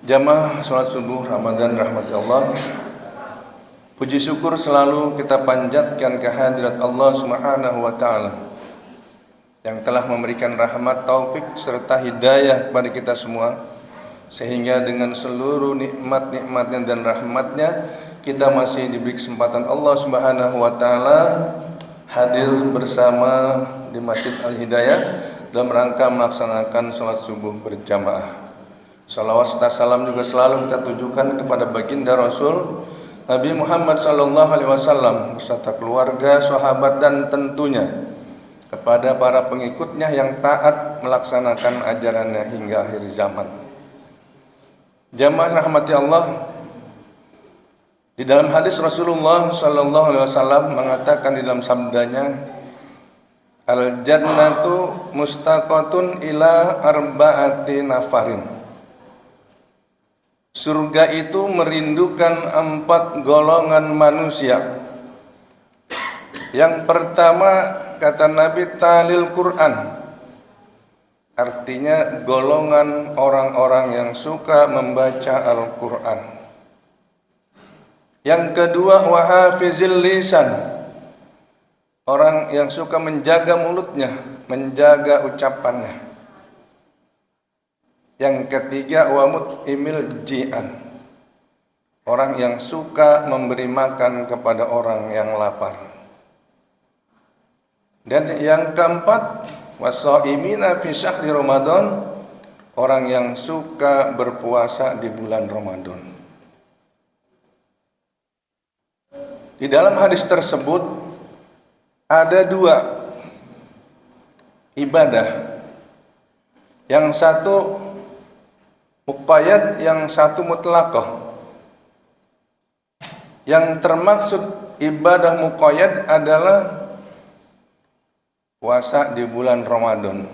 Jamaah sholat subuh Ramadan rahmati Allah. Puji syukur selalu kita panjatkan kehadirat Allah Subhanahu wa taala yang telah memberikan rahmat, taufik serta hidayah kepada kita semua, sehingga dengan seluruh nikmat-nikmatnya dan rahmatnya kita masih diberi kesempatan Allah Subhanahu wa taala hadir bersama di Masjid Al-Hidayah dalam rangka melaksanakan sholat subuh berjamaah. Salawat serta salam juga selalu kita tujukan kepada baginda Rasul Nabi Muhammad SAW beserta keluarga, sahabat dan tentunya kepada para pengikutnya yang taat melaksanakan ajarannya hingga akhir zaman. Jamaah rahmati Allah, di dalam hadis Rasulullah SAW mengatakan di dalam sabdanya, al jannatu mustaqatun ila arba'ati nafarin. Surga itu merindukan 4 golongan manusia. Yang pertama, kata Nabi, talil Quran, artinya golongan orang-orang yang suka membaca Al-Quran. Yang kedua, wahafizil lisan, orang yang suka menjaga mulutnya, menjaga ucapannya. Yang ketiga, wa mut'imil ji'an, orang yang suka memberi makan kepada orang yang lapar. Dan yang keempat, wasaimina fi syahri Ramadan, orang yang suka berpuasa di bulan Ramadan. Di dalam hadis tersebut ada 2 ibadah. Yang satu muqayyad, yang satu mutlaqah. Yang termaksud ibadah muqayyad adalah puasa di bulan Ramadan.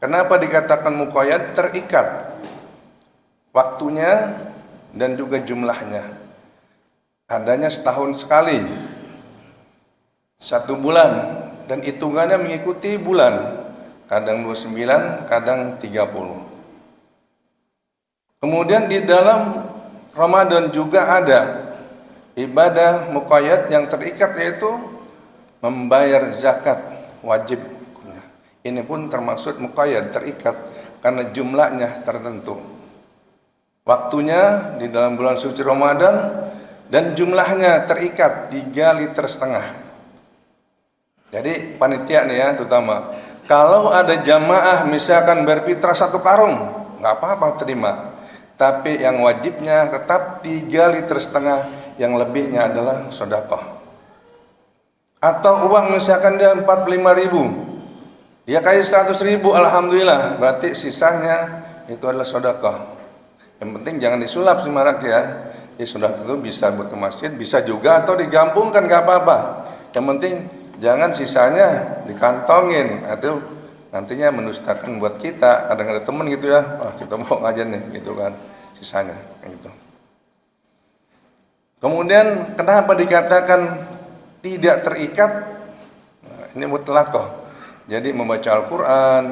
Kenapa dikatakan muqayyad? Terikat waktunya dan juga jumlahnya. Adanya setahun sekali, 1 bulan, dan hitungannya mengikuti bulan, kadang 29, kadang 30. Kemudian di dalam Ramadan juga ada ibadah muqayyad yang terikat, yaitu membayar zakat wajib. Ini pun termasuk muqayyad, terikat karena jumlahnya tertentu. Waktunya di dalam bulan suci Ramadan dan jumlahnya terikat 3,5 liter. Jadi panitia nih ya, terutama kalau ada jamaah misalkan berfitrah 1 karung, nggak apa-apa, terima. Tapi yang wajibnya tetap 3,5 liter, yang lebihnya adalah sedekah. Atau uang misalkan dia 45.000, dia kasih 100.000, alhamdulillah, berarti sisanya itu adalah sedekah. Yang penting jangan disulap si marak ya. Sudah itu bisa buat ke masjid, bisa juga atau digabungkan, nggak apa-apa. Yang penting jangan sisanya dikantongin, atau nantinya mendustakan buat kita. Kadang ada temen gitu ya, kita mau ngajar nih gitu kan, sisanya gitu. Kemudian kenapa dikatakan tidak terikat? Ini mutlaqah. Jadi membaca Al-Quran,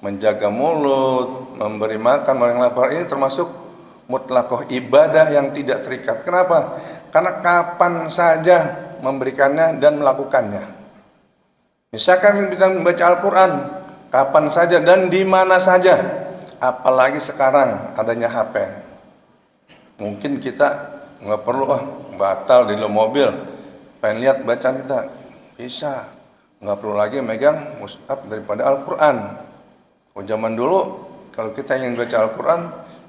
menjaga mulut, memberi makan orang yang lapar, ini termasuk mutlaqah, ibadah yang tidak terikat. Kenapa? Karena kapan saja memberikannya dan melakukannya. Misalkan kita membaca Al-Quran kapan saja dan di mana saja, apalagi sekarang adanya HP. Mungkin kita nggak perlu batal di dalam mobil, pengen lihat bacaan kita, bisa, nggak perlu lagi megang mushaf daripada Al-Quran. Kalau zaman dulu kalau kita ingin baca Al-Quran,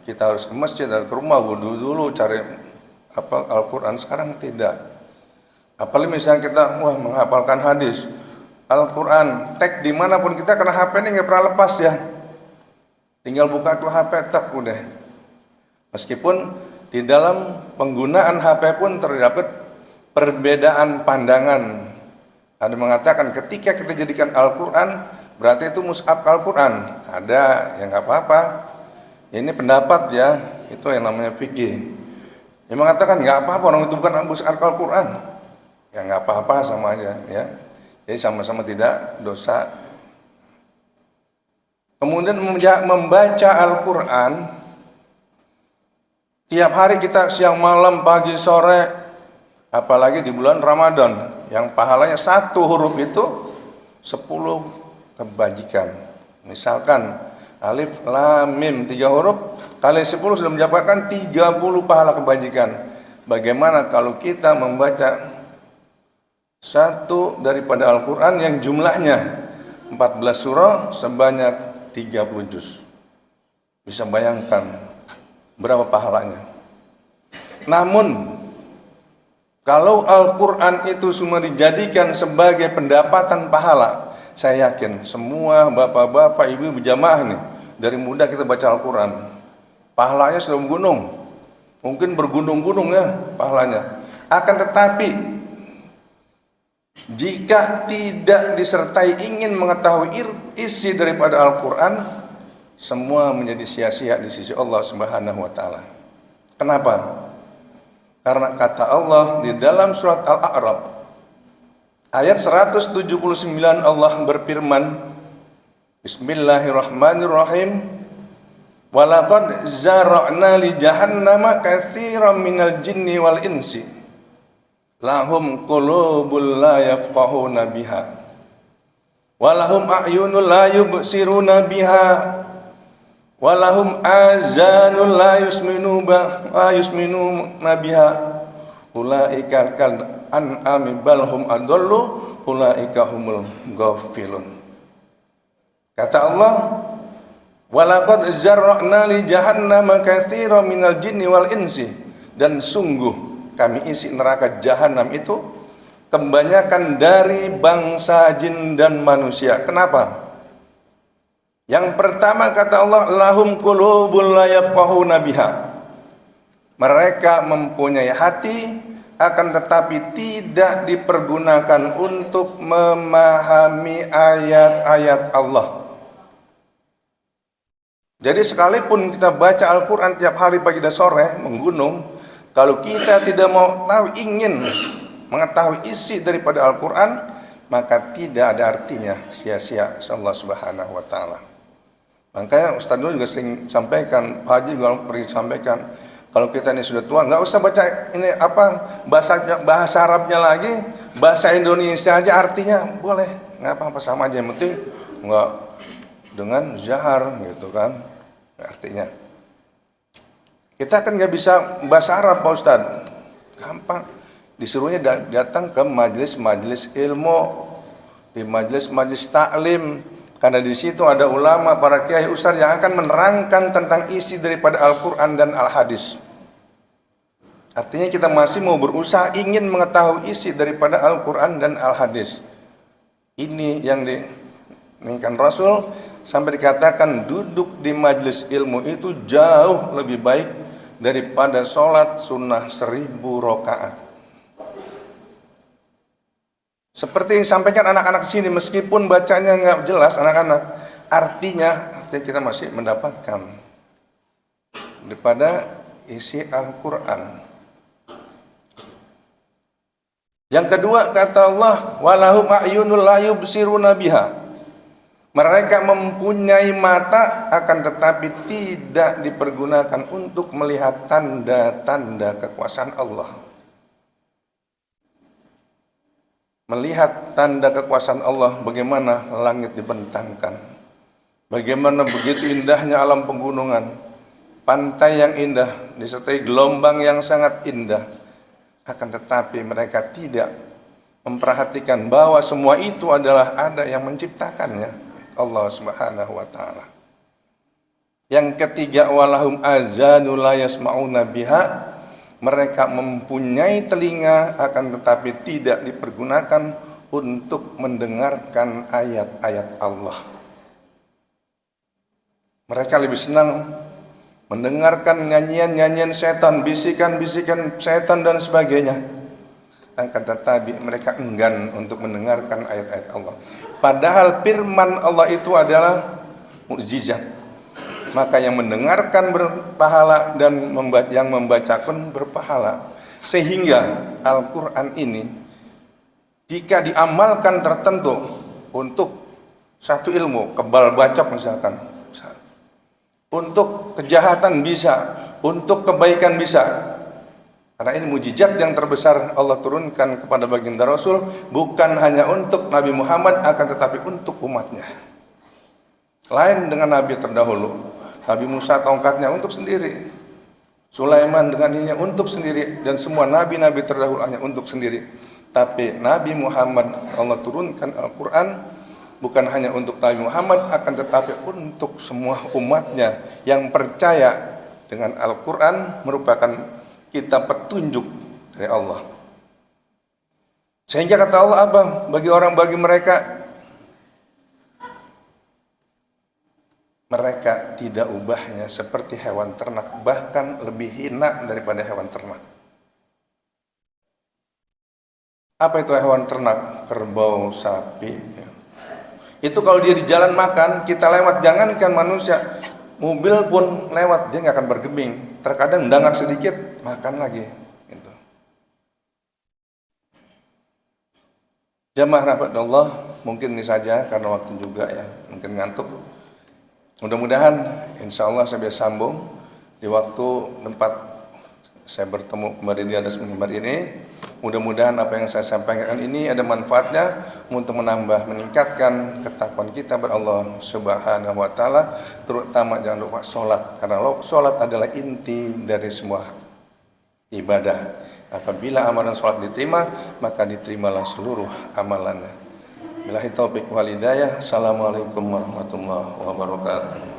kita harus ke masjid atau ke rumah, wudhu dulu cari Al-Quran. Sekarang tidak. Apalagi misalnya kita menghafalkan hadis Al-Quran, tag dimanapun kita, karena HP ini nggak pernah lepas ya. Tinggal buka tuh HP, tak udah. Meskipun di dalam penggunaan HP pun terdapat perbedaan pandangan. Ada mengatakan ketika kita jadikan Al-Quran, berarti itu mushaf Al-Quran. Ada yang nggak apa-apa. Ini pendapat ya, itu yang namanya fikih. Yang mengatakan nggak apa-apa, orang itu bukan mushaf Al-Quran. Ya nggak apa-apa, sama aja ya. Jadi sama-sama tidak dosa. Kemudian membaca Al-Quran Tiap hari kita siang malam, pagi sore, apalagi di bulan Ramadan yang pahalanya satu huruf itu 10 kebajikan. Misalkan alif lam mim 3 huruf kali 10 sudah mendapatkan 30 pahala kebajikan. Bagaimana kalau kita membaca satu daripada Al-Quran yang jumlahnya 14 surah sebanyak 30 juz? Bisa bayangkan berapa pahalanya. Namun kalau Al-Quran itu semua dijadikan sebagai pendapatan pahala, saya yakin semua bapak-bapak, ibu-ibu jamaah nih, dari muda kita baca Al-Quran, pahalanya sudah menggunung, mungkin bergunung-gunung ya pahalanya. Akan tetapi jika tidak disertai ingin mengetahui isi daripada Al-Quran, semua menjadi sia-sia di sisi Allah Subhanahu wa Ta'ala. Kenapa? Karena kata Allah di dalam surat Al-A'raf ayat 179, Allah berfirman, Bismillahirrahmanirrahim, walaqad zara'na li jahannama katsiran minal jinni wal insi lahum qulubul la yafqahuna biha walahum a'yunul la yubsiruna biha walahum azanul la yusminuna biha ulaika kal an'ami bal hum adallu ulaika humul ghafilun. Kata Allah, walaqad zarra'na li jahannama katsiran minal jinni wal insi, dan sungguh kami isi neraka jahanam itu kebanyakan dari bangsa jin dan manusia. Kenapa? Yang pertama kata Allah, lahum qulubul la yafqahuna biha. Mereka mempunyai hati akan tetapi tidak dipergunakan untuk memahami ayat-ayat Allah. Jadi sekalipun kita baca Al-Quran tiap hari pagi dan sore menggunung, kalau kita tidak mau tahu, ingin mengetahui isi daripada Al-Quran, maka tidak ada artinya, sia-sia Allah Subhanahu wa Ta'ala. Makanya Ustaz dulu juga sering sampaikan, Pak Haji juga pergi sampaikan, kalau kita ini sudah tua, nggak usah baca ini apa bahasa Arabnya lagi, bahasa Indonesia aja artinya boleh, nggak apa-apa, sama aja, yang penting nggak dengan zahar gitu kan artinya. Kita kan nggak bisa bahasa Arab Pak Ustadz, gampang, disuruhnya datang ke majelis-majelis ilmu, di majelis-majelis taklim, karena di situ ada ulama, para kiai ustaz yang akan menerangkan tentang isi daripada Al-Quran dan Al-Hadis. Artinya kita masih mau berusaha ingin mengetahui isi daripada Al-Quran dan Al-Hadis. Ini yang diinginkan Rasul, sampai dikatakan duduk di majelis ilmu itu jauh lebih baik daripada sholat sunnah 1000 rakaat. Seperti yang disampaikan anak-anak sini, meskipun bacanya nggak jelas anak-anak, artinya kita masih mendapatkan daripada isi Al-Quran. Yang kedua kata Allah, walahum a'yunul la yubsiruna biha. Mereka mempunyai mata akan tetapi tidak dipergunakan untuk melihat tanda-tanda kekuasaan Allah. Melihat tanda kekuasaan Allah, bagaimana langit dibentangkan, bagaimana begitu indahnya alam pegunungan, pantai yang indah disertai gelombang yang sangat indah. Akan tetapi mereka tidak memperhatikan bahwa semua itu adalah ada yang menciptakannya, Allah Subhanahu wa Ta'ala. Yang ketiga, walahum azanul la yasma'una biha. Mereka mempunyai telinga akan tetapi tidak dipergunakan untuk mendengarkan ayat-ayat Allah. Mereka lebih senang mendengarkan nyanyian-nyanyian setan, bisikan-bisikan setan dan sebagainya. Akan tetapi mereka enggan untuk mendengarkan ayat-ayat Allah. Padahal firman Allah itu adalah mukjizat. Maka yang mendengarkan berpahala dan yang membacakan berpahala. Sehingga Al-Quran ini jika diamalkan tertentu untuk satu ilmu, kebal bacok misalkan, untuk kejahatan bisa, untuk kebaikan bisa. Karena ini mujizat yang terbesar Allah turunkan kepada baginda Rasul, bukan hanya untuk Nabi Muhammad, akan tetapi untuk umatnya. Lain dengan Nabi terdahulu. Nabi Musa tongkatnya untuk sendiri, Sulaiman dengan ininya untuk sendiri, dan semua nabi-nabi terdahulu hanya untuk sendiri. Tapi Nabi Muhammad, Allah turunkan Al-Quran bukan hanya untuk Nabi Muhammad, akan tetapi untuk semua umatnya yang percaya dengan Al-Quran merupakan kitab petunjuk dari Allah. Sehingga kata Allah apa? Bagi mereka tidak ubahnya seperti hewan ternak, bahkan lebih hina daripada hewan ternak. Apa itu hewan ternak? Kerbau, sapi. Itu kalau dia di jalan makan, kita lewat, jangankan manusia, mobil pun lewat, dia nggak akan bergeming. Terkadang mendengar sedikit, makan lagi. Gitu. Jamaah rahmat Allah, mungkin ini saja karena waktu juga ya, mungkin ngantuk. Mudah-mudahan insya Allah saya bisa sambung di waktu tempat saya bertemu kembali di atas mimbar ini. Mudah-mudahan apa yang saya sampaikan ini ada manfaatnya untuk menambah, meningkatkan ketakwaan kita kepada Allah Subhanahu wa taala, terutama jangan lupa sholat, karena sholat adalah inti dari semua ibadah. Apabila amalan sholat diterima, maka diterimalah seluruh amalannya. Billahi taufiq wal hidayah. Assalamualaikum warahmatullahi wabarakatuh.